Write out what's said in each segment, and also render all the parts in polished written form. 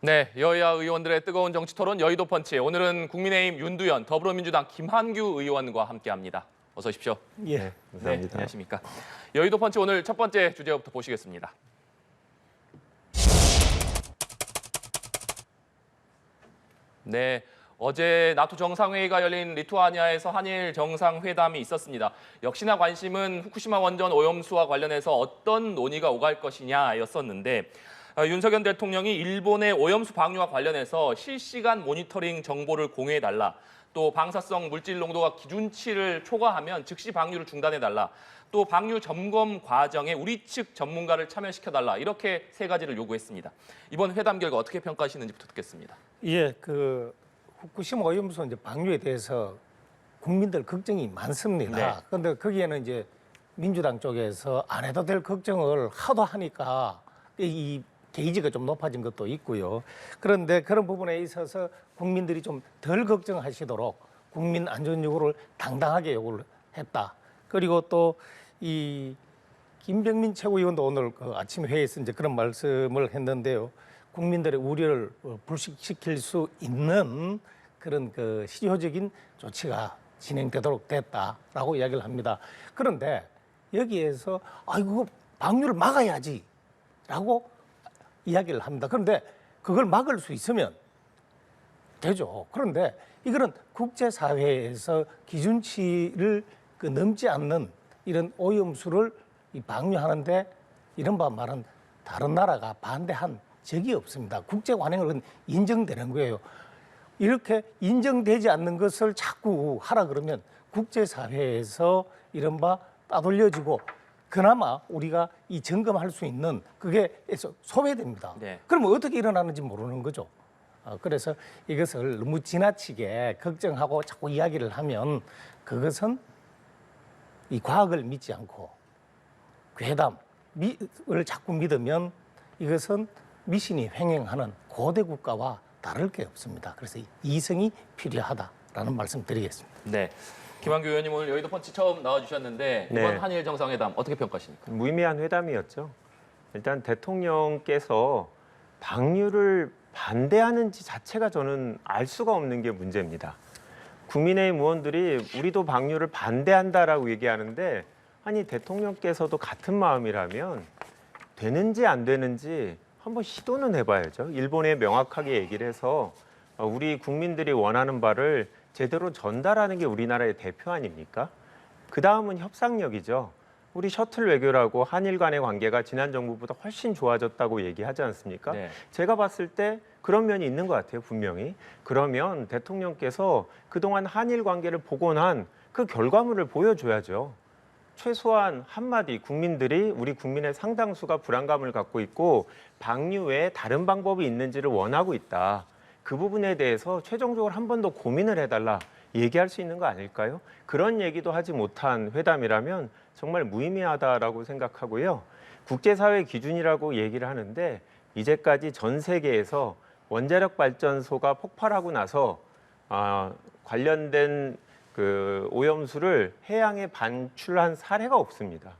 네, 여야 의원들의 뜨거운 정치 토론 여의도 펀치. 오늘은 국민의힘 윤두현, 더불어민주당 김한규 의원과 함께합니다. 어서 오십시오. 예, 네, 감사합니다. 안녕하십니까. 여의도 펀치 오늘 첫 번째 주제부터 보시겠습니다. 네, 어제 나토 정상회의가 열린 리투아니아에서 한일 정상회담이 있었습니다. 역시나 관심은 후쿠시마 원전 오염수와 관련해서 어떤 논의가 오갈 것이냐였었는데 윤석열 대통령이 일본의 오염수 방류와 관련해서 실시간 모니터링 정보를 공유해달라. 또 방사성 물질 농도가 기준치를 초과하면 즉시 방류를 중단해달라. 또 방류 점검 과정에 우리 측 전문가를 참여시켜달라. 이렇게 세 가지를 요구했습니다. 이번 회담 결과 어떻게 평가하시는지부터 듣겠습니다. 예, 후쿠시마 오염수 이제 방류에 대해서 국민들 걱정이 많습니다. 네. 그런데 거기에는 이제 민주당 쪽에서 안 해도 될 걱정을 하도 하니까 이 게이지가 좀 높아진 것도 있고요. 그런데 그런 부분에 있어서 국민들이 좀 덜 걱정하시도록 국민 안전 요구를 당당하게 요구를 했다. 그리고 또 이 김병민 최고위원도 오늘 아침 회의에서 이제 그런 말씀을 했는데요. 국민들의 우려를 불식시킬 수 있는 그런 실효적인 조치가 진행되도록 됐다라고 이야기를 합니다. 그런데 여기에서 이거 방류를 막아야지라고 이야기를 합니다. 그런데 그걸 막을 수 있으면 되죠. 그런데 이거는 국제사회에서 기준치를 넘지 않는 이런 오염수를 방류하는데 이른바 말은 다른 나라가 반대한 적이 없습니다. 국제관행은 인정되는 거예요. 이렇게 인정되지 않는 것을 자꾸 하라 그러면 국제사회에서 이른바 따돌려지고 그나마 우리가 이 점검할 수 있는 그게 소외됩니다. 네. 그러면 어떻게 일어나는지 모르는 거죠. 그래서 이것을 너무 지나치게 걱정하고 자꾸 이야기를 하면 그것은 이 과학을 믿지 않고 괴담을 자꾸 믿으면 이것은 미신이 횡행하는 고대 국가와 다를 게 없습니다. 그래서 이성이 필요하다라는 말씀 드리겠습니다. 네, 김한규 의원님 오늘 여의도 펀치 처음 나와주셨는데 네. 이번 한일 정상회담 어떻게 평가하십니까? 무의미한 회담이었죠. 일단 대통령께서 방류를 반대하는지 자체가 저는 알 수가 없는 게 문제입니다. 국민의힘 의원들이 우리도 방류를 반대한다라고 얘기하는데 아니 대통령께서도 같은 마음이라면 되는지 안 되는지 한번 시도는 해봐야죠. 일본에 명확하게 얘기를 해서 우리 국민들이 원하는 바를 제대로 전달하는 게 우리나라의 대표 아닙니까? 그 다음은 협상력이죠. 우리 셔틀 외교라고 한일 간의 관계가 지난 정부보다 훨씬 좋아졌다고 얘기하지 않습니까? 네. 제가 봤을 때 그런 면이 있는 것 같아요, 분명히. 그러면 대통령께서 그동안 한일 관계를 복원한 그 결과물을 보여줘야죠. 최소한 한마디 국민들이 우리 국민의 상당수가 불안감을 갖고 있고 방류 외에 다른 방법이 있는지를 원하고 있다. 그 부분에 대해서 최종적으로 한 번 더 고민을 해달라 얘기할 수 있는 거 아닐까요? 그런 얘기도 하지 못한 회담이라면 정말 무의미하다라고 생각하고요. 국제사회 기준이라고 얘기를 하는데 이제까지 전 세계에서 원자력 발전소가 폭발하고 나서 관련된 그 오염수를 해양에 반출한 사례가 없습니다.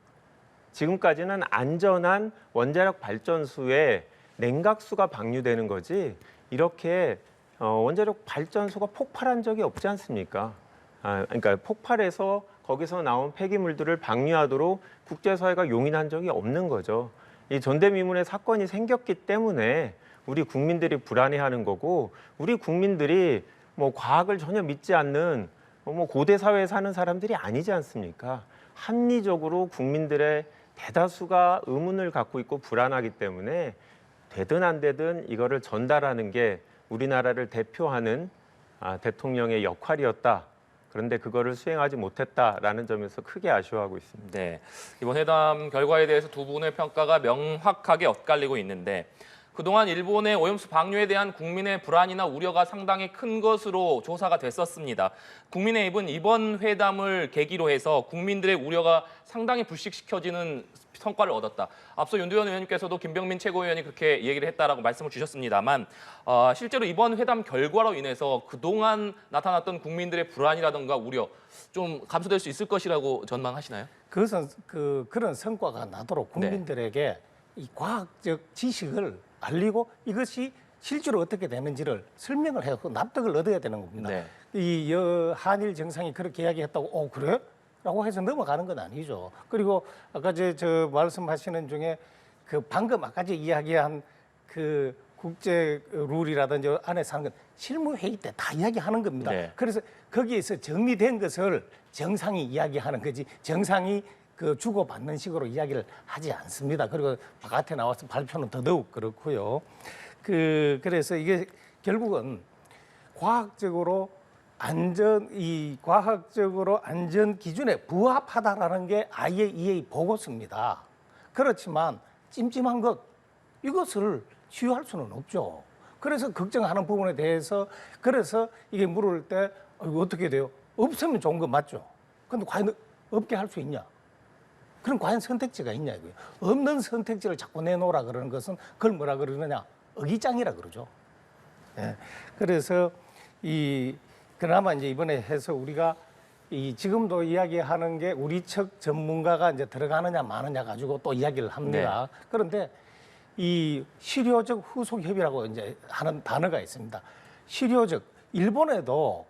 지금까지는 안전한 원자력 발전소에 냉각수가 방류되는 거지 이렇게 원자력 발전소가 폭발한 적이 없지 않습니까? 그러니까 폭발해서 거기서 나온 폐기물들을 방류하도록 국제사회가 용인한 적이 없는 거죠. 이 전대미문의 사건이 생겼기 때문에 우리 국민들이 불안해하는 거고 우리 국민들이 뭐 과학을 전혀 믿지 않는 고대 사회에 사는 사람들이 아니지 않습니까? 합리적으로 국민들의 대다수가 의문을 갖고 있고 불안하기 때문에 되든 안 되든 이거를 전달하는 게 우리나라를 대표하는 대통령의 역할이었다. 그런데 그거를 수행하지 못했다라는 점에서 크게 아쉬워하고 있습니다. 네, 이번 회담 결과에 대해서 두 분의 평가가 명확하게 엇갈리고 있는데 그동안 일본의 오염수 방류에 대한 국민의 불안이나 우려가 상당히 큰 것으로 조사가 됐었습니다. 국민의힘은 이번 회담을 계기로 해서 국민들의 우려가 상당히 불식시켜지는 성과를 얻었다. 앞서 윤두현 의원님께서도 김병민 최고위원이 그렇게 얘기를 했다라고 말씀을 주셨습니다만 실제로 이번 회담 결과로 인해서 그동안 나타났던 국민들의 불안이라든가 우려 좀 감소될 수 있을 것이라고 전망하시나요? 그것은 그런 성과가 나도록 국민들에게 이 과학적 지식을 알리고 이것이 실제로 어떻게 되는지를 설명을 해서 납득을 얻어야 되는 겁니다. 네. 이 한일 정상이 그렇게 이야기했다고 그래? 라고 해서 넘어가는 건 아니죠. 그리고 아까 저 말씀하시는 중에 그 방금 아까 이야기한 그 국제 룰이라든지 안에서 하는 건 실무회의 때 다 이야기하는 겁니다. 네. 그래서 거기에서 정리된 것을 정상이 이야기하는 거지 정상이 그 주고받는 식으로 이야기를 하지 않습니다. 그리고 바깥에 나와서 발표는 더더욱 그렇고요. 그래서 이게 결국은 과학적으로 안전 기준에 부합하다라는 게 IAEA 보고서입니다. 그렇지만 찜찜한 것 이것을 치유할 수는 없죠. 그래서 걱정하는 부분에 대해서 그래서 이게 물을 때 어떻게 돼요? 없으면 좋은 거 맞죠. 근데 과연 없게 할 수 있냐? 그럼 과연 선택지가 있냐 이거예요. 없는 선택지를 자꾸 내놓으라 그러는 것은 그걸 뭐라 그러느냐? 어기장이라 그러죠. 예. 그래서 그나마 이제 이번에 해서 우리가 지금도 이야기하는 게 우리 측 전문가가 이제 들어가느냐 마느냐 가지고 또 이야기를 합니다. 네. 그런데 이 실효적 후속 협의라고 이제 하는 단어가 있습니다. 실효적 일본에도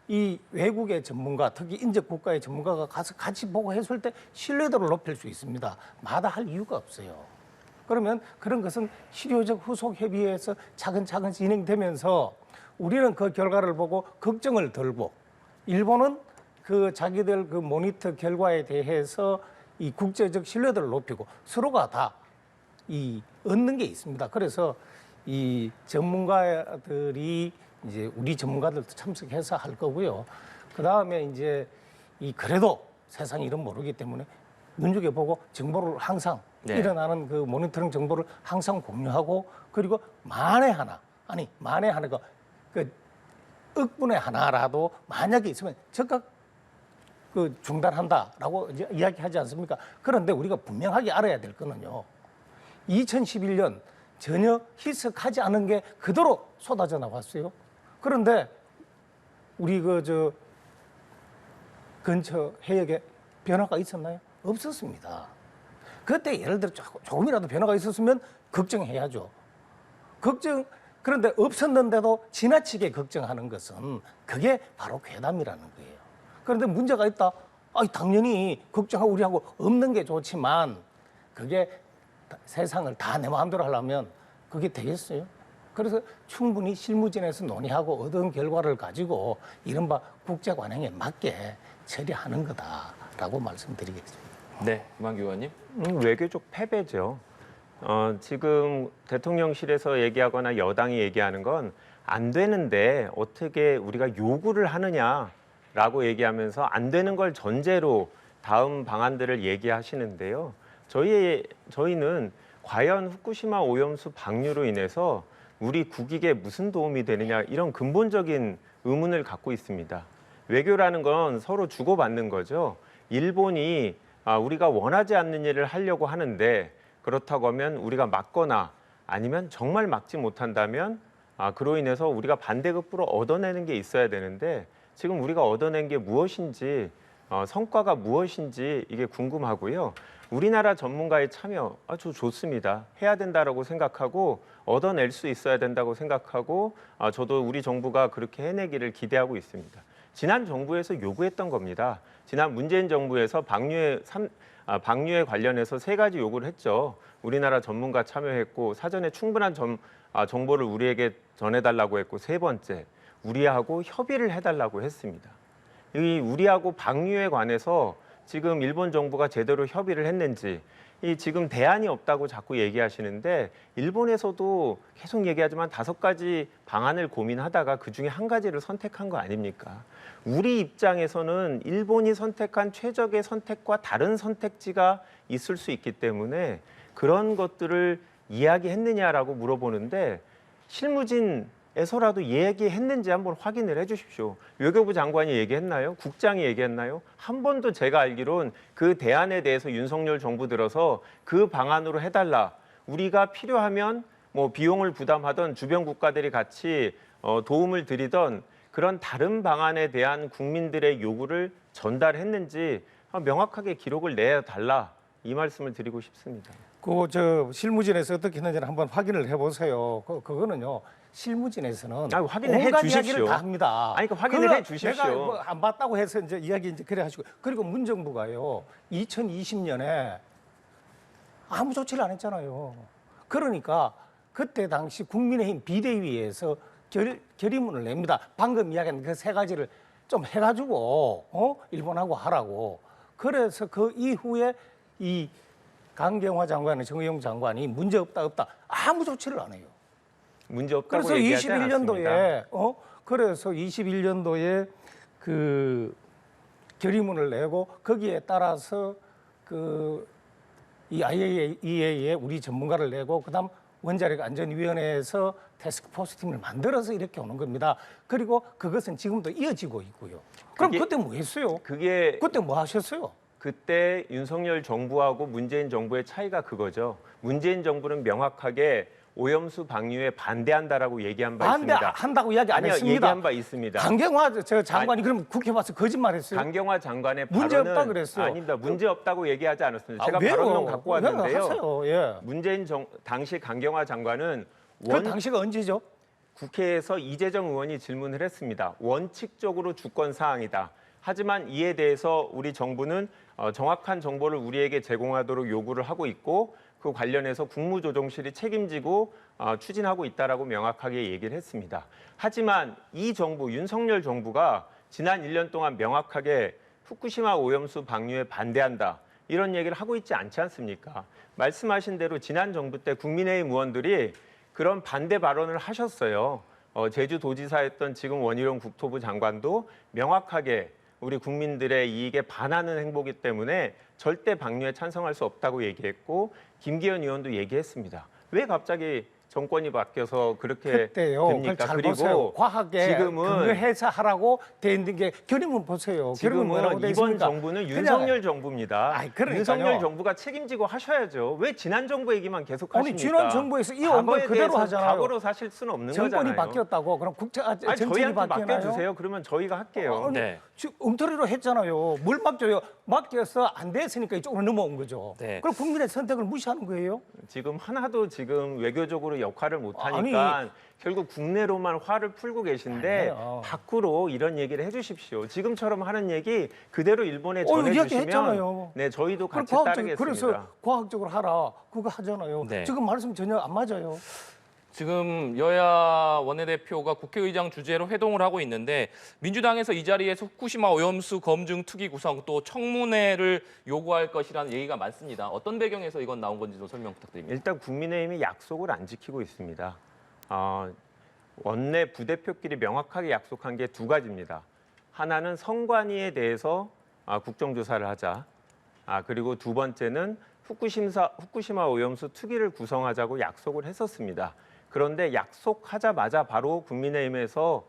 이 외국의 전문가, 특히 인접 국가의 전문가가 가서 같이 보고 했을 때 신뢰도를 높일 수 있습니다. 마다할 이유가 없어요. 그러면 그런 것은 실효적 후속 협의에서 차근차근 진행되면서 우리는 그 결과를 보고 걱정을 덜고 일본은 그 자기들 그 모니터 결과에 대해서 이 국제적 신뢰도를 높이고 서로가 다 얻는 게 있습니다. 그래서 이 전문가들이 이제 우리 전문가들도 참석해서 할 거고요. 그 다음에 이제 그래도 세상이 이런 모르기 때문에 눈여겨보고 정보를 항상 네. 일어나는 그 모니터링 정보를 항상 공유하고 그리고 만에 하나가 그 억분의 하나라도 만약에 있으면 즉각 그 중단한다라고 이제 이야기하지 않습니까? 그런데 우리가 분명하게 알아야 될 거는요. 2011년 전혀 희석하지 않은 게 그대로 쏟아져 나왔어요. 그런데 우리 근처 해역에 변화가 있었나요? 없었습니다. 그때 예를 들어 조금이라도 변화가 있었으면 걱정해야죠. 그런데 없었는데도 지나치게 걱정하는 것은 그게 바로 괴담이라는 거예요. 그런데 문제가 있다. 당연히 걱정하고 우리하고 없는 게 좋지만 그게 세상을 다 내 마음대로 하려면 그게 되겠어요? 그래서 충분히 실무진에서 논의하고 얻은 결과를 가지고 이른바 국제관행에 맞게 처리하는 거다라고 말씀드리겠습니다. 네, 김한규 의원님. 외교적 패배죠. 지금 대통령실에서 얘기하거나 여당이 얘기하는 건 안 되는데 어떻게 우리가 요구를 하느냐라고 얘기하면서 안 되는 걸 전제로 다음 방안들을 얘기하시는데요. 저희는 과연 후쿠시마 오염수 방류로 인해서 우리 국익에 무슨 도움이 되느냐 이런 근본적인 의문을 갖고 있습니다. 외교라는 건 서로 주고받는 거죠. 일본이 우리가 원하지 않는 일을 하려고 하는데 그렇다고 하면 우리가 막거나 아니면 정말 막지 못한다면 그로 인해서 우리가 반대급부로 얻어내는 게 있어야 되는데 지금 우리가 얻어낸 게 무엇인지 성과가 무엇인지 이게 궁금하고요. 우리나라 전문가의 참여 아주 좋습니다. 해야 된다라고 생각하고 얻어낼 수 있어야 된다고 생각하고 저도 우리 정부가 그렇게 해내기를 기대하고 있습니다. 지난 정부에서 요구했던 겁니다. 지난 문재인 정부에서 방류에 관련해서 3가지 요구를 했죠. 우리나라 전문가 참여했고 사전에 충분한 정보를 우리에게 전해달라고 했고 3번째, 우리하고 협의를 해달라고 했습니다. 이 우리하고 방류에 관해서 지금 일본 정부가 제대로 협의를 했는지 지금 대안이 없다고 자꾸 얘기하시는데 일본에서도 계속 얘기하지만 5가지 방안을 고민하다가 그중에 한 가지를 선택한 거 아닙니까? 우리 입장에서는 일본이 선택한 최적의 선택과 다른 선택지가 있을 수 있기 때문에 그런 것들을 이야기했느냐라고 물어보는데 실무진에서라도 얘기했는지 한번 확인을 해주십시오. 외교부 장관이 얘기했나요? 국장이 얘기했나요? 한 번도 제가 알기론 그 대안에 대해서 윤석열 정부 들어서 그 방안으로 해달라. 우리가 필요하면 뭐 비용을 부담하던 주변 국가들이 같이 도움을 드리던 그런 다른 방안에 대한 국민들의 요구를 전달했는지 명확하게 기록을 내달라. 이 말씀을 드리고 싶습니다. 실무진에서 어떻게 했는지는 한번 확인을 해보세요. 그거는요. 실무진에서는 확인을 해 온갖 주십시오. 이야기를 다 합니다. 아니, 그러니까 확인을 해 주십시오. 내가 뭐 안 봤다고 해서 이제 이야기 이제 그래 하시고 그리고 문정부가요 2020년에 아무 조치를 안 했잖아요. 그러니까 그때 당시 국민의힘 비대위에서 결의문을 냅니다. 방금 이야기한 그 세 가지를 좀 해가지고 일본하고 하라고. 그래서 그 이후에 이 강경화 장관과 정의용 장관이 문제 없다 아무 조치를 안 해요. 문제 없다고 그래서 얘기하지 21년도에 않았습니다. 그래서 21년도에 그 결의문을 내고 거기에 따라서 그 이 IAEA에 우리 전문가를 내고 그다음 원자력 안전위원회에서 태스크포스 팀을 만들어서 이렇게 오는 겁니다. 그리고 그것은 지금도 이어지고 있고요. 그럼 그때 뭐 했어요? 그게 그때 뭐 하셨어요? 그때 윤석열 정부하고 문재인 정부의 차이가 그거죠. 문재인 정부는 명확하게 오염수 방류에 반대한다라고 얘기한 바 있습니다. 반대한다고 이야기 안 아니요, 했습니다. 얘기한 바 있습니다. 강경화 저 장관이 그럼 국회 와서 거짓말했어요? 강경화 장관의 문제 발언은 없다 그랬어요. 아닙니다. 문제 없다고 얘기하지 않았습니다. 제가 왜요? 발언론 갖고 왔는데요. 하세요. 예. 당시 강경화 장관은 그 당시가 언제죠? 국회에서 이재정 의원이 질문을 했습니다. 원칙적으로 주권 사항이다. 하지만 이에 대해서 우리 정부는 정확한 정보를 우리에게 제공하도록 요구를 하고 있고 그 관련해서 국무조정실이 책임지고 추진하고 있다라고 명확하게 얘기를 했습니다. 하지만 이 정부, 윤석열 정부가 지난 1년 동안 명확하게 후쿠시마 오염수 방류에 반대한다. 이런 얘기를 하고 있지 않지 않습니까? 말씀하신 대로 지난 정부 때 국민의힘 의원들이 그런 반대 발언을 하셨어요. 제주도지사였던 지금 원희룡 국토부 장관도 명확하게 우리 국민들의 이익에 반하는 행보기 때문에 절대 방류에 찬성할 수 없다고 얘기했고 김기현 의원도 얘기했습니다. 왜 갑자기 정권이 바뀌어서 그렇게 그때요. 됩니까? 잘 그리고 보세요. 과하게 지금은 그거 해서 하라고 돼 있는 게 결의문 보세요. 결의문 뭐라고 지금은 돼 이번 있습니까? 정부는 그냥 윤석열 정부입니다. 아이, 그러니까요. 윤석열 정부가 책임지고 하셔야죠. 왜 지난 정부 얘기만 계속 하십니까? 아니 지난 정부에서 이 원본 과거에 그대로 대해서 하잖아요. 과거로 사실 수는 없는 정권이 거잖아요. 바뀌었다고 그럼 아니, 정책이 저희한테 바뀌나요? 맡겨주세요. 그러면 저희가 할게요. 아니, 네. 지금 엉터리로 했잖아요. 뭘 맡겨요? 맡겨서 안 됐으니까 이쪽으로 넘어온 거죠. 네. 그럼 국민의 선택을 무시하는 거예요? 지금 하나도 지금 외교적으로 역할을 못하니까 결국 국내로만 화를 풀고 계신데 아니에요. 밖으로 이런 얘기를 해주십시오. 지금처럼 하는 얘기 그대로 일본에 이야기 전해주시면 했잖아요. 네, 저희도 그럼 같이 따르겠습니다. 그래서 과학적으로 하라. 그거 하잖아요. 네. 지금 말씀 전혀 안 맞아요. 지금 여야 원내대표가 국회의장 주재로 회동을 하고 있는데 민주당에서 이 자리에서 후쿠시마 오염수 검증 특위 구성 또 청문회를 요구할 것이라는 얘기가 많습니다. 어떤 배경에서 이건 나온 건지 좀 설명 부탁드립니다. 일단 국민의힘이 약속을 안 지키고 있습니다. 원내 부대표끼리 명확하게 약속한 게 두 가지입니다. 하나는 선관위에 대해서 국정조사를 하자. 그리고 두 번째는 후쿠시마 오염수 특위를 구성하자고 약속을 했었습니다. 그런데 약속하자마자 바로 국민의힘에서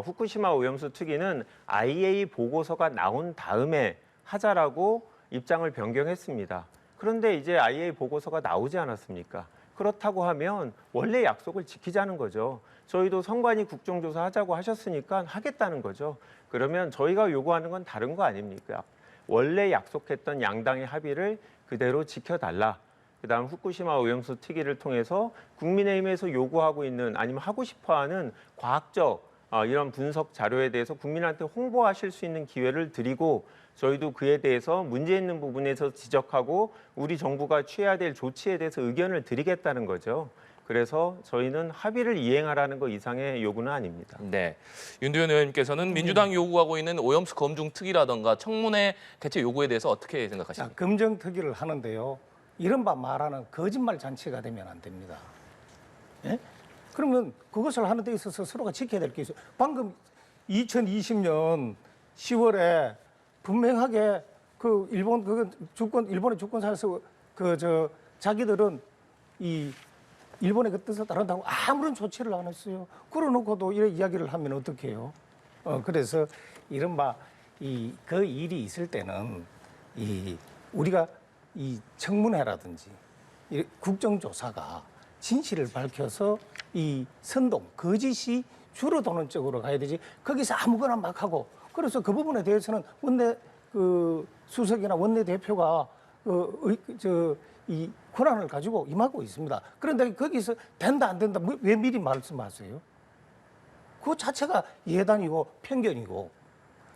후쿠시마 오염수 특위는 IAEA 보고서가 나온 다음에 하자라고 입장을 변경했습니다. 그런데 이제 IAEA 보고서가 나오지 않았습니까? 그렇다고 하면 원래 약속을 지키자는 거죠. 저희도 선관위 국정조사 하자고 하셨으니까 하겠다는 거죠. 그러면 저희가 요구하는 건 다른 거 아닙니까? 원래 약속했던 양당의 합의를 그대로 지켜달라. 그다음 후쿠시마 오염수 특위를 통해서 국민의힘에서 요구하고 있는 아니면 하고 싶어하는 과학적 이런 분석 자료에 대해서 국민한테 홍보하실 수 있는 기회를 드리고 저희도 그에 대해서 문제 있는 부분에서 지적하고 우리 정부가 취해야 될 조치에 대해서 의견을 드리겠다는 거죠. 그래서 저희는 합의를 이행하라는 것 이상의 요구는 아닙니다. 네, 윤두현 의원님께서는 민주당이 요구하고 있는 오염수 검증 특위라든가 청문회 개최 요구에 대해서 어떻게 생각하십니까? 검증 특위를 하는데요. 이른바 말하는 거짓말 잔치가 되면 안 됩니다. 예? 그러면 그것을 하는 데 있어서 서로가 지켜야 될 게 있어요. 방금 2020년 10월에 분명하게 그 일본의 주권사에서 자기들은 이 일본의 그 뜻에 따른다고 아무런 조치를 안 했어요. 그러놓고도 이런 이야기를 하면 어떡해요? 그래서 이른바 그 일이 있을 때는 우리가 이 청문회라든지 이 국정조사가 진실을 밝혀서 이 선동, 거짓이 줄어드는 쪽으로 가야 되지. 거기서 아무거나 막 하고. 그래서 그 부분에 대해서는 원내 수석이나 원내 대표가 이 권한을 가지고 임하고 있습니다. 그런데 거기서 된다 안 된다 왜 미리 말씀하세요? 그 자체가 예단이고 편견이고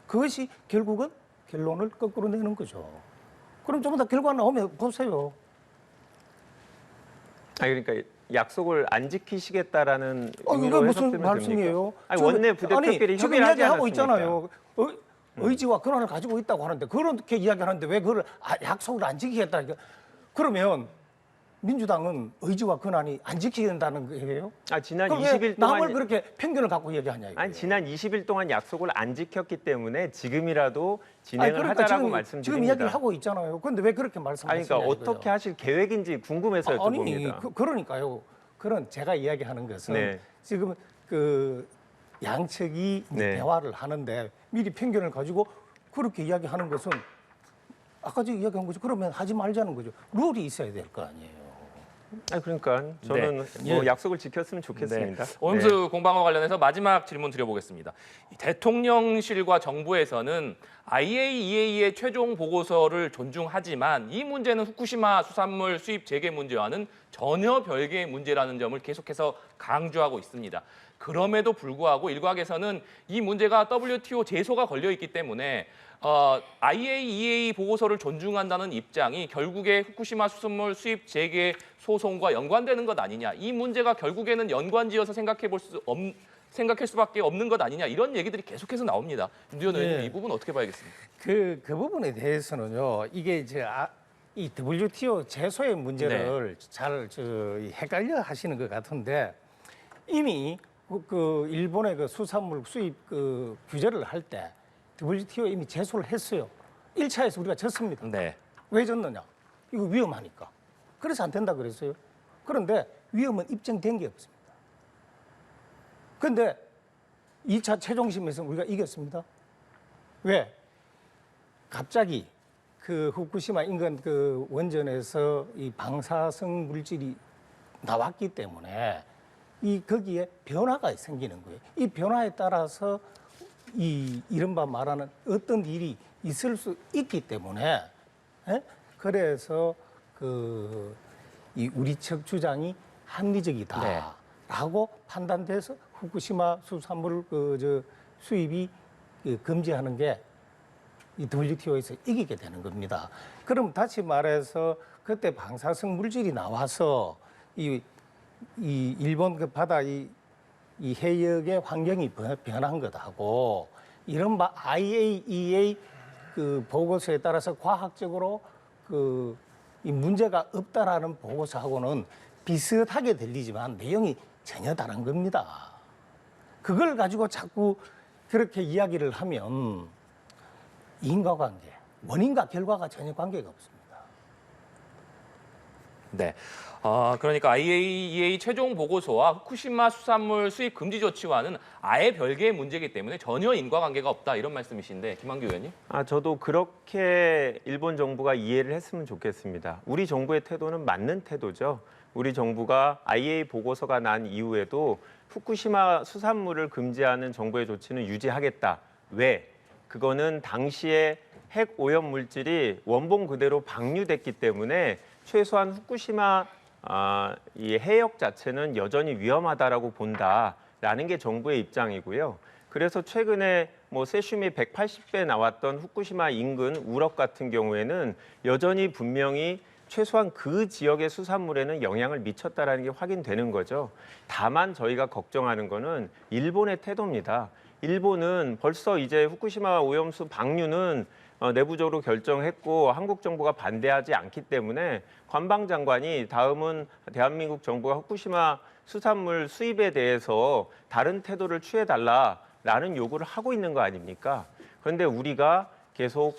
그것이 결국은 결론을 거꾸로 내는 거죠. 그럼 좀 더 결과 나오면 보세요. 그러니까 약속을 안 지키시겠다라는 이거 의미로 무슨 해석되면 말씀이에요? 됩니까? 아니, 원내 부대표끼리 지금 협의를 하지 이야기하고 않았습니까? 있잖아요. 의지와 권한을 가지고 있다고 하는데 그렇게 이야기하는데 왜 그걸 약속을 안 지키겠다? 그러면 민주당은 의지와 권한이 안 지키겠다는 거예요? 지난 그럼 20일 왜 동안 남을 그렇게 편견을 갖고 얘기하냐 이거예요. 지난 20일 동안 약속을 안 지켰기 때문에 지금이라도 진행을 그러니까 하자라고 말씀드립니다. 지금 이야기를 하고 있잖아요. 그런데 왜 그렇게 말씀하시냐 그러니까 이거예요. 어떻게 하실 계획인지 궁금해서 여쭤봅니다. 그러니까요. 그런 제가 이야기하는 것은 네. 지금 그 양측이 네. 대화를 하는데 미리 편견을 가지고 그렇게 이야기하는 것은 아까 제가 이야기한 거죠. 그러면 하지 말자는 거죠. 룰이 있어야 될 거 아니에요. 그러니까 저는 뭐 예. 약속을 지켰으면 좋겠습니다. 오염수 공방과 관련해서 마지막 질문 드려보겠습니다. 대통령실과 정부에서는 IAEA의 최종 보고서를 존중하지만 이 문제는 후쿠시마 수산물 수입 재개 문제와는 전혀 별개의 문제라는 점을 계속해서 강조하고 있습니다. 그럼에도 불구하고 일각에서는 이 문제가 WTO 제소가 걸려 있기 때문에 IAEA 보고서를 존중한다는 입장이 결국에 후쿠시마 수산물 수입 재개 소송과 연관되는 것 아니냐. 이 문제가 결국에는 연관지어서 생각할 수밖에 없는 것 아니냐. 이런 얘기들이 계속해서 나옵니다. 윤두현 의원님, 이 부분 어떻게 봐야겠습니까? 그 부분에 대해서는요. 이게 이제 이 WTO 제소의 문제를 잘 헷갈려 하시는 것 같은데 이미 그 일본의 그 수산물 수입 그 규제를 할 때 WTO 이미 제소를 했어요. 1차에서 우리가 졌습니다. 네. 왜 졌느냐? 이거 위험하니까. 그래서 안 된다 그랬어요. 그런데 위험은 입증된 게 없습니다. 그런데 2차 최종심에서 우리가 이겼습니다. 왜? 갑자기 그 후쿠시마 인근 그 원전에서 이 방사성 물질이 나왔기 때문에 거기에 변화가 생기는 거예요. 이 변화에 따라서 이른바 말하는 어떤 일이 있을 수 있기 때문에 그래서 이 우리 측 주장이 합리적이다라고 판단돼서 후쿠시마 수산물 수입이 금지하는 게 이 WTO에서 이기게 되는 겁니다. 그럼 다시 말해서 그때 방사성 물질이 나와서 이 일본 그 바다 이 해역의 환경이 변한 것하고 이른바 IAEA 그 보고서에 따라서 과학적으로 이 문제가 없다라는 보고서하고는 비슷하게 들리지만 내용이 전혀 다른 겁니다. 그걸 가지고 자꾸 그렇게 이야기를 하면 인과관계, 원인과 결과가 전혀 관계가 없습니다. 네. 그러니까 IAEA 최종 보고서와 후쿠시마 수산물 수입 금지 조치와는 아예 별개의 문제이기 때문에 전혀 인과관계가 없다 이런 말씀이신데 김한규 의원님? 저도 그렇게 일본 정부가 이해를 했으면 좋겠습니다. 우리 정부의 태도는 맞는 태도죠. 우리 정부가 IAEA 보고서가 난 이후에도 후쿠시마 수산물을 금지하는 정부의 조치는 유지하겠다. 왜? 그거는 당시에 핵 오염 물질이 원본 그대로 방류됐기 때문에 최소한 후쿠시마 이 해역 자체는 여전히 위험하다라고 본다라는 게 정부의 입장이고요. 그래서 최근에 뭐 세슘이 180배 나왔던 후쿠시마 인근 우럭 같은 경우에는 여전히 분명히 최소한 그 지역의 수산물에는 영향을 미쳤다라는 게 확인되는 거죠. 다만 저희가 걱정하는 거는 일본의 태도입니다. 일본은 벌써 이제 후쿠시마 오염수 방류는 내부적으로 결정했고 한국 정부가 반대하지 않기 때문에 관방장관이 다음은 대한민국 정부가 후쿠시마 수산물 수입에 대해서 다른 태도를 취해달라라는 요구를 하고 있는 거 아닙니까? 그런데 우리가 계속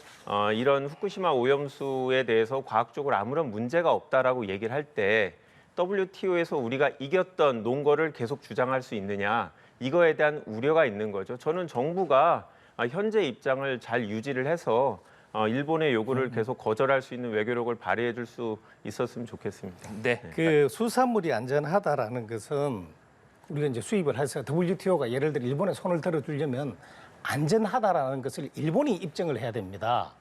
이런 후쿠시마 오염수에 대해서 과학적으로 아무런 문제가 없다라고 얘기를 할 때 WTO에서 우리가 이겼던 논거를 계속 주장할 수 있느냐 이거에 대한 우려가 있는 거죠. 저는 정부가 현재 입장을 잘 유지를 해서 일본의 요구를 계속 거절할 수 있는 외교력을 발휘해 줄 수 있었으면 좋겠습니다. 네. 그 수산물이 안전하다라는 것은 우리가 이제 수입을 해서 WTO가 예를 들어 일본에 손을 들어주려면 안전하다라는 것을 일본이 입증을 해야 됩니다.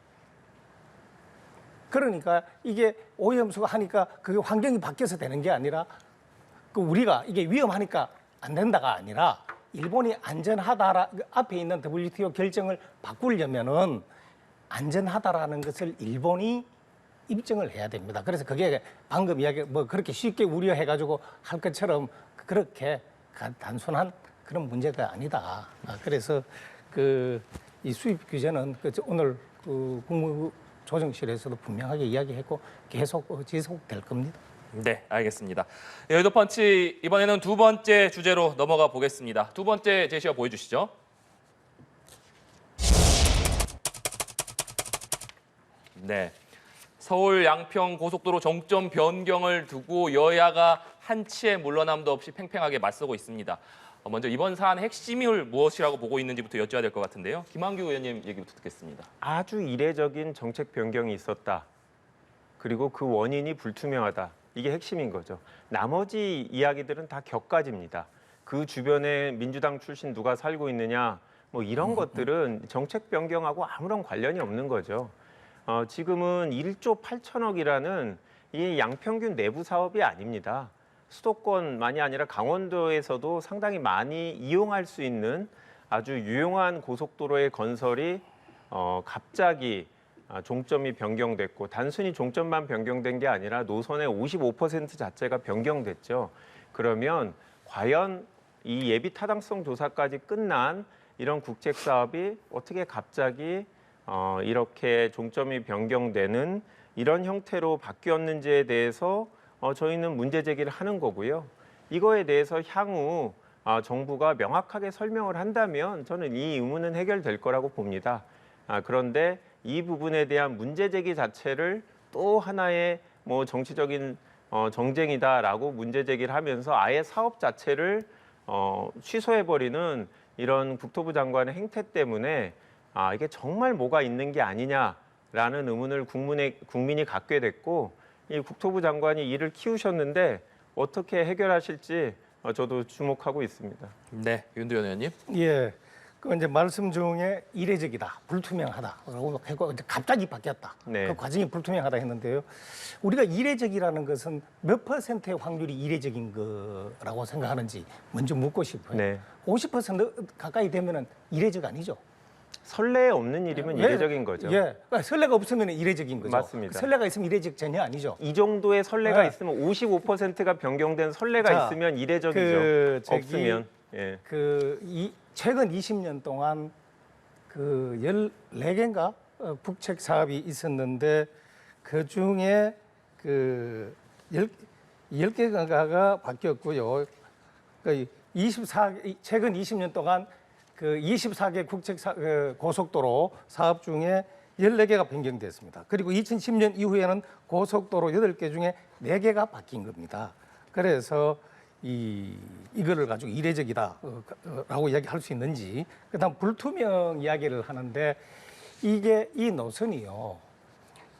그러니까 이게 오염수가 하니까 그게 환경이 바뀌어서 되는 게 아니라 그 우리가 이게 위험하니까 안 된다가 아니라 일본이 안전하다라 앞에 있는 WTO 결정을 바꾸려면은 안전하다라는 것을 일본이 입증을 해야 됩니다. 그래서 그게 방금 이야기 뭐 그렇게 쉽게 우려해가지고 할 것처럼 그렇게 단순한 그런 문제가 아니다. 그래서 그 이 수입 규제는 오늘 그 국무조정실에서도 분명하게 이야기했고 계속 지속될 겁니다. 네, 알겠습니다. 여의도 펀치 이번에는 두 번째 주제로 넘어가 보겠습니다. 두 번째 제시어 보여주시죠. 네, 서울 양평 고속도로 종점 변경을 두고 여야가 한치의 물러남도 없이 팽팽하게 맞서고 있습니다. 먼저 이번 사안의 핵심을 무엇이라고 보고 있는지부터 여쭤야 될 것 같은데요. 김한규 의원님 얘기부터 듣겠습니다. 아주 이례적인 정책 변경이 있었다. 그리고 그 원인이 불투명하다. 이게 핵심인 거죠. 나머지 이야기들은 다 격가지입니다. 그 주변에 민주당 출신 누가 살고 있느냐, 뭐 이런 것들은 정책 변경하고 아무런 관련이 없는 거죠. 지금은 1조 8천억이라는 이 양평균 내부 사업이 아닙니다. 수도권만이 아니라 강원도에서도 상당히 많이 이용할 수 있는 아주 유용한 고속도로의 건설이 갑자기 종점이 변경됐고 단순히 종점만 변경된 게 아니라 노선의 55% 자체가 변경됐죠. 그러면 과연 이 예비 타당성 조사까지 끝난 이런 국책 사업이 어떻게 갑자기 이렇게 종점이 변경되는 이런 형태로 바뀌었는지에 대해서 저희는 문제 제기를 하는 거고요. 이거에 대해서 향후 정부가 명확하게 설명을 한다면 저는 이 의문은 해결될 거라고 봅니다. 그런데 이 부분에 대한 문제 제기 자체를 또 하나의 뭐 정치적인 정쟁이다라고 문제 제기를 하면서 아예 사업 자체를 취소해버리는 이런 국토부 장관의 행태 때문에 이게 정말 뭐가 있는 게 아니냐라는 의문을 국민이 갖게 됐고 이 국토부 장관이 이를 키우셨는데 어떻게 해결하실지 저도 주목하고 있습니다. 네, 윤두현 의원님. 예, 그 이제 말씀 중에 이례적이다, 불투명하다라고 했고 이제 갑자기 바뀌었다. 네. 그 과정이 불투명하다 했는데요. 우리가 이례적이라는 것은 몇 퍼센트의 확률이 이례적인 거라고 생각하는지 먼저 묻고 싶어요. 네. 50% 가까이 되면은 이례적 아니죠. 선례에 없는 일이면 이례적인 거죠. 예, 그러니까 선례가 없으면 이례적인 거죠. 맞습니다. 그 선례가 있으면 이례적 전혀 아니죠. 이 정도의 선례가 네. 있으면 55%가 변경된 선례가 자, 있으면 이례적이죠. 없으면. 예. 최근 20년 동안 그 14개인가 국책 사업이 있었는데 그 중에 그 10개가가 바뀌었고요. 그 최근 20년 동안 그 24개 고속도로 사업 중에 14개가 변경됐습니다. 그리고 2010년 이후에는 고속도로 8개 중에 4개가 바뀐 겁니다. 그래서 이거를 가지고 이례적이다라고 이야기할 수 있는지, 그다음 불투명 이야기를 하는데 이 노선이요.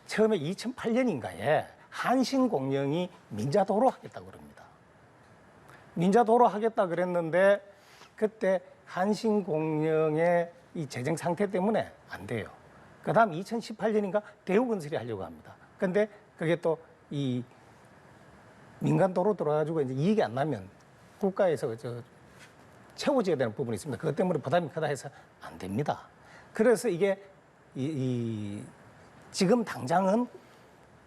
처음에 2008년인가에 한신공영이 민자도로 하겠다고 그럽니다. 민자도로 하겠다 그랬는데 그때 한신공영의 이 재정 상태 때문에 안 돼요. 그다음 2018년인가 대우건설이 하려고 합니다. 근데 그게 또 이 민간도로 들어가지고 이제 이익이 안 나면 국가에서 채워져야 되는 부분이 있습니다. 그것 때문에 부담이 크다 해서 안 됩니다. 그래서 이게 지금 당장은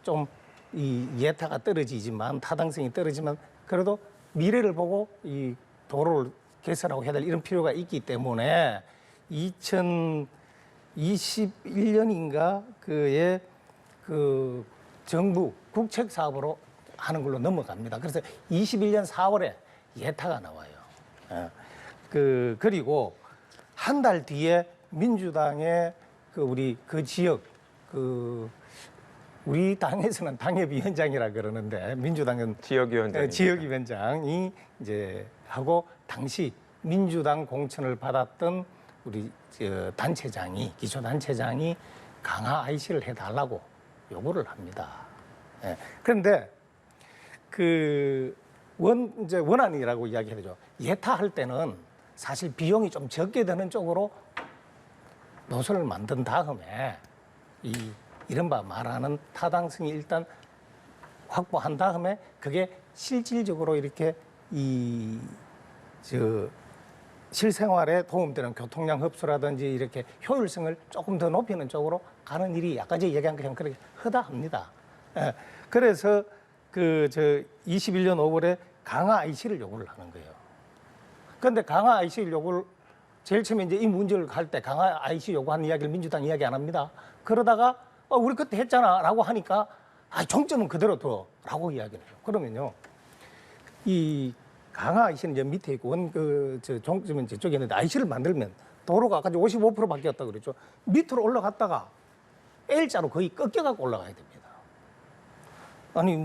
좀 이 예타가 떨어지지만 타당성이 떨어지만 그래도 미래를 보고 이 도로를 개설하고 해야 될 이런 필요가 있기 때문에 2021년인가 그에 그 정부 국책 사업으로 하는 걸로 넘어갑니다. 그래서 21년 4월에 예타가 나와요. 그리고 한 달 뒤에 민주당의 우리 그 지역 우리 당에서는 당협위원장이라 그러는데 민주당은 지역위원장이 이제 하고 당시 민주당 공천을 받았던 우리 단체장이 기초단체장이 강화 IC를 해달라고 요구를 합니다. 예. 그런데 이제 원안이라고 이야기하죠. 예타할 때는 사실 비용이 좀 적게 드는 쪽으로 노선을 만든 다음에 이른바 말하는 타당성이 일단 확보한 다음에 그게 실질적으로 이렇게 실생활에 도움되는 교통량 흡수라든지 이렇게 효율성을 조금 더 높이는 쪽으로 가는 일이 아까 제가 얘기한 것처럼 그렇게 허다합니다. 예. 그래서 21년 5월에 강화 IC를 요구를 하는 거예요. 그런데 강화 IC를 요구를 제일 처음에 이제 이 문제를 갈 때 강화 IC 요구하는 이야기를 민주당 이야기 안 합니다. 그러다가 우리 그때 했잖아라고 하니까 종점은 그대로 둬라고 이야기를 해요. 그러면요, 이 강화 IC는 이제 밑에 있고 종점은 저쪽에 있는데 IC를 만들면 도로가 아까 55% 바뀌었다 그랬죠. 밑으로 올라갔다가 L자로 거의 꺾여갖고 올라가야 됩니다. 아니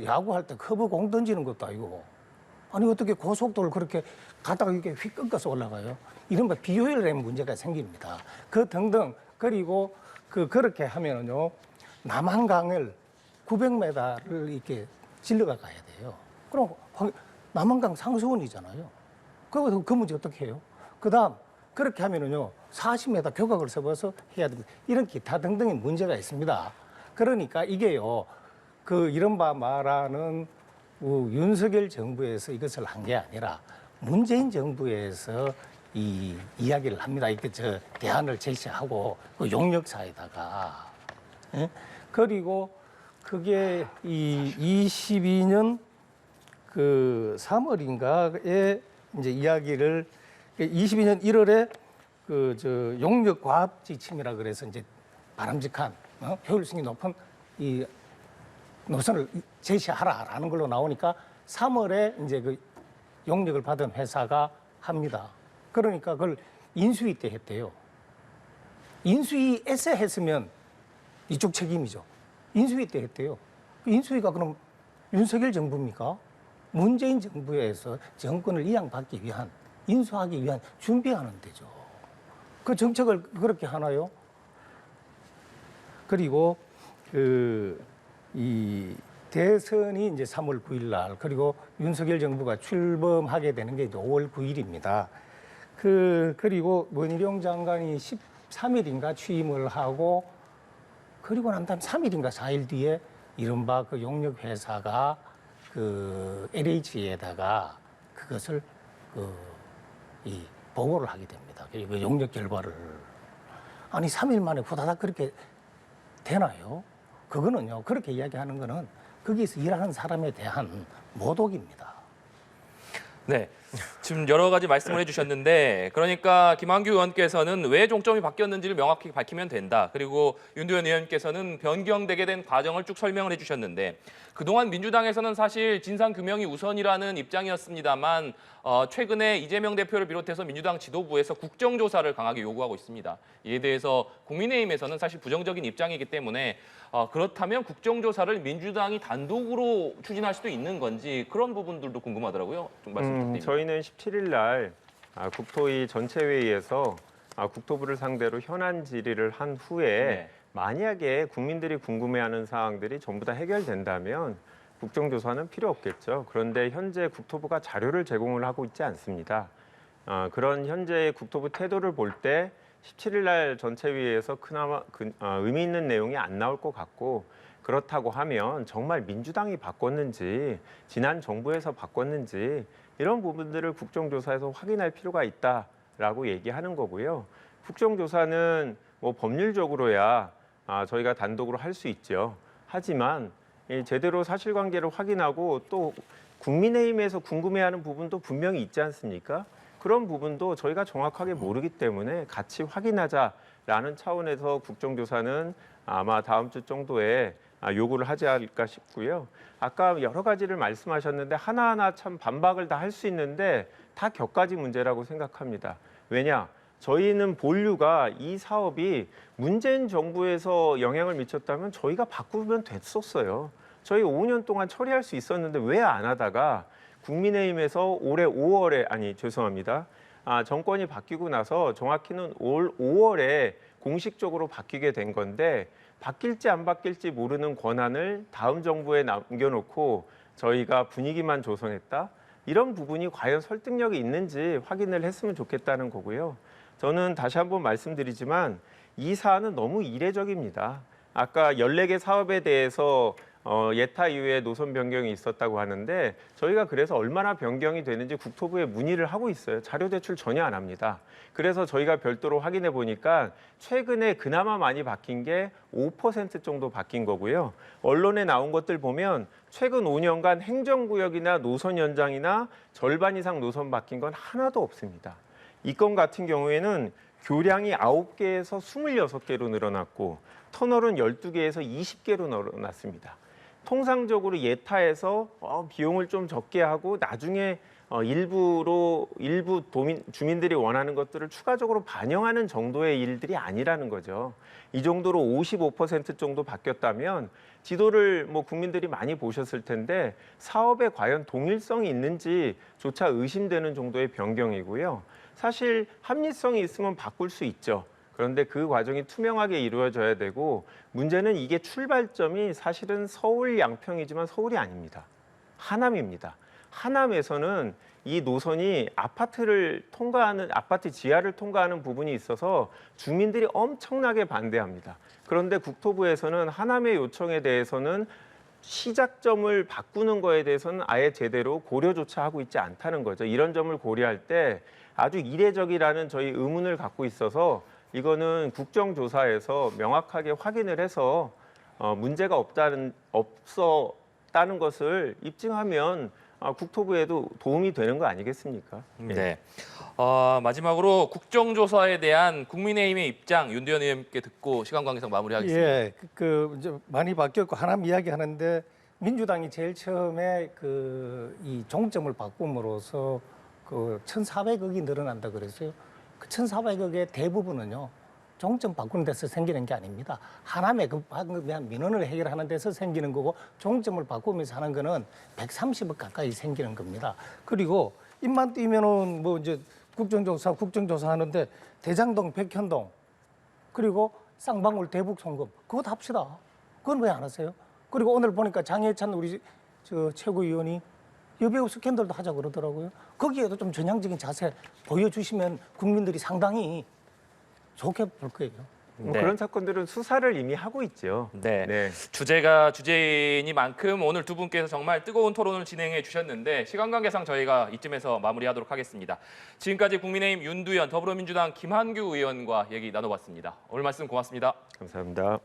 야구할 때 커브 공 던지는 것도 아니고 아니 어떻게 고속도로를 그렇게 가다가 이렇게 휙 꺾어서 올라가요? 이른바 비효율의 문제가 생깁니다. 그 등등. 그리고 그렇게 하면은요, 남한강을 900m를 이렇게 질러가 가야 돼요. 그럼 남한강 상수원이잖아요. 그 문제 어떻게 해요? 그다음 그렇게 하면은요, 40m 교각을 세워서 해야 됩니다. 이런 기타 등등의 문제가 있습니다. 그러니까 이게요, 이른바 말하는 윤석열 정부에서 이것을 한 게 아니라 문재인 정부에서 이 이야기를 합니다. 이렇게 대안을 제시하고 용역사에다가. 예? 그리고 그게 22년 3월인가에 이제 이야기를 22년 1월에 용역 과업 지침이라 그래서 이제 바람직한 효율성이 높은 이 노선을 제시하라라는 걸로 나오니까 3월에 이제 용역을 받은 회사가 합니다. 그러니까 그걸 인수위 때 했대요. 인수위에서 했으면 이쪽 책임이죠. 인수위 때 했대요. 인수위가 그럼 윤석열 정부입니까? 문재인 정부에서 정권을 이양받기 위한, 인수하기 위한 준비하는 데죠. 그 정책을 그렇게 하나요? 그리고 이 대선이 이제 3월 9일 날, 그리고 윤석열 정부가 출범하게 되는 게 이제 5월 9일입니다. 그리고 원희룡 장관이 13일인가 취임을 하고, 그리고 난 다음 3일인가 4일 뒤에 이른바 용역 회사가 LH에다가 그것을 보고를 하게 됩니다. 그리고 용역 결과를. 아니 3일 만에 후다닥 그렇게 되나요? 그거는요, 그렇게 이야기하는 거는 거기서 일하는 사람에 대한 모독입니다. 네. 지금 여러 가지 말씀을 해주셨는데, 그러니까 김한규 의원께서는 왜 종점이 바뀌었는지를 명확히 밝히면 된다. 그리고 윤두현 의원께서는 변경되게 된 과정을 쭉 설명을 해주셨는데, 그동안 민주당에서는 사실 진상규명이 우선이라는 입장이었습니다만 최근에 이재명 대표를 비롯해서 민주당 지도부에서 국정조사를 강하게 요구하고 있습니다. 이에 대해서 국민의힘에서는 사실 부정적인 입장이기 때문에 그렇다면 국정조사를 민주당이 단독으로 추진할 수도 있는 건지 그런 부분들도 궁금하더라고요. 좀 말씀 부탁드립니다. 저희는 17일 날 국토위 전체회의에서 국토부를 상대로 현안 질의를 한 후에 네. 만약에 국민들이 궁금해하는 사항들이 전부 다 해결된다면 국정조사는 필요 없겠죠. 그런데 현재 국토부가 자료를 제공을 하고 있지 않습니다. 그런 현재의 국토부 태도를 볼 때 17일 날 전체회의에서 그나마 의미 있는 내용이 안 나올 것 같고, 그렇다고 하면 정말 민주당이 바꿨는지 지난 정부에서 바꿨는지 이런 부분들을 국정조사에서 확인할 필요가 있다라고 얘기하는 거고요. 국정조사는 뭐 법률적으로야 저희가 단독으로 할 수 있죠. 하지만 제대로 사실관계를 확인하고 또 국민의힘에서 궁금해하는 부분도 분명히 있지 않습니까? 그런 부분도 저희가 정확하게 모르기 때문에 같이 확인하자라는 차원에서 국정조사는 아마 다음 주 정도에 요구를 하지 않을까 싶고요. 아까 여러 가지를 말씀하셨는데 하나하나 참 반박을 다 할 수 있는데 다 격가지 문제라고 생각합니다. 왜냐? 저희는 본류가 이 사업이 문재인 정부에서 영향을 미쳤다면 저희가 바꾸면 됐었어요. 저희 5년 동안 처리할 수 있었는데 왜 안 하다가 국민의힘에서 올해 5월에, 죄송합니다. 정권이 바뀌고 나서 정확히는 올 5월에 공식적으로 바뀌게 된 건데 바뀔지 안 바뀔지 모르는 권한을 다음 정부에 남겨놓고 저희가 분위기만 조성했다? 이런 부분이 과연 설득력이 있는지 확인을 했으면 좋겠다는 거고요. 저는 다시 한번 말씀드리지만 이 사안은 너무 이례적입니다. 아까 14개 사업에 대해서 예타 이후에 노선 변경이 있었다고 하는데 저희가 그래서 얼마나 변경이 되는지 국토부에 문의를 하고 있어요. 자료 제출 전혀 안 합니다. 그래서 저희가 별도로 확인해 보니까 최근에 그나마 많이 바뀐 게 5% 정도 바뀐 거고요. 언론에 나온 것들 보면 최근 5년간 행정구역이나 노선 연장이나 절반 이상 노선 바뀐 건 하나도 없습니다. 이 건 같은 경우에는 교량이 9개에서 26개로 늘어났고 터널은 12개에서 20개로 늘어났습니다. 통상적으로 예타에서 비용을 좀 적게 하고 나중에 일부 주민들이 원하는 것들을 추가적으로 반영하는 정도의 일들이 아니라는 거죠. 이 정도로 55% 정도 바뀌었다면 지도를 국민들이 많이 보셨을 텐데 사업에 과연 동일성이 있는지조차 의심되는 정도의 변경이고요. 사실 합리성이 있으면 바꿀 수 있죠. 그런데 그 과정이 투명하게 이루어져야 되고 문제는 이게 출발점이 사실은 서울 양평이지만 서울이 아닙니다. 하남입니다. 하남에서는 이 노선이 아파트 지하를 통과하는 부분이 있어서 주민들이 엄청나게 반대합니다. 그런데 국토부에서는 하남의 요청에 대해서는 시작점을 바꾸는 거에 대해서는 아예 제대로 고려조차 하고 있지 않다는 거죠. 이런 점을 고려할 때 아주 이례적이라는 저희 의문을 갖고 있어서 이거는 국정조사에서 명확하게 확인을 해서 문제가 없었다는 것을 입증하면 국토부에도 도움이 되는 거 아니겠습니까? 네. 마지막으로 국정조사에 대한 국민의힘의 입장 윤두현 의원님께 듣고 시간 관계상 마무리하겠습니다. 예, 이제 많이 바뀌었고 하나만 이야기하는데 민주당이 제일 처음에 이 종점을 바꿈으로써 1,400억이 늘어난다 그랬어요. 그 1,400억의 대부분은요. 종점 바꾸는 데서 생기는 게 아닙니다. 하남에 방금 대한 민원을 해결하는 데서 생기는 거고 종점을 바꾸면서 하는 거는 130억 가까이 생기는 겁니다. 그리고 입만 띄면은 이제 국정조사 하는데 대장동, 백현동 그리고 쌍방울 대북 송금 그거 다 합시다. 그건 왜 안 하세요? 그리고 오늘 보니까 장해찬 우리 최고위원이 여배우 스캔들도 하자 그러더라고요. 거기에도 좀 전향적인 자세 보여주시면 국민들이 상당히 좋게 볼 거예요. 네. 그런 사건들은 수사를 이미 하고 있죠. 네. 주제가 주제이니만큼 오늘 두 분께서 정말 뜨거운 토론을 진행해 주셨는데 시간 관계상 저희가 이쯤에서 마무리하도록 하겠습니다. 지금까지 국민의힘 윤두현, 더불어민주당 김한규 의원과 얘기 나눠봤습니다. 오늘 말씀 고맙습니다. 감사합니다.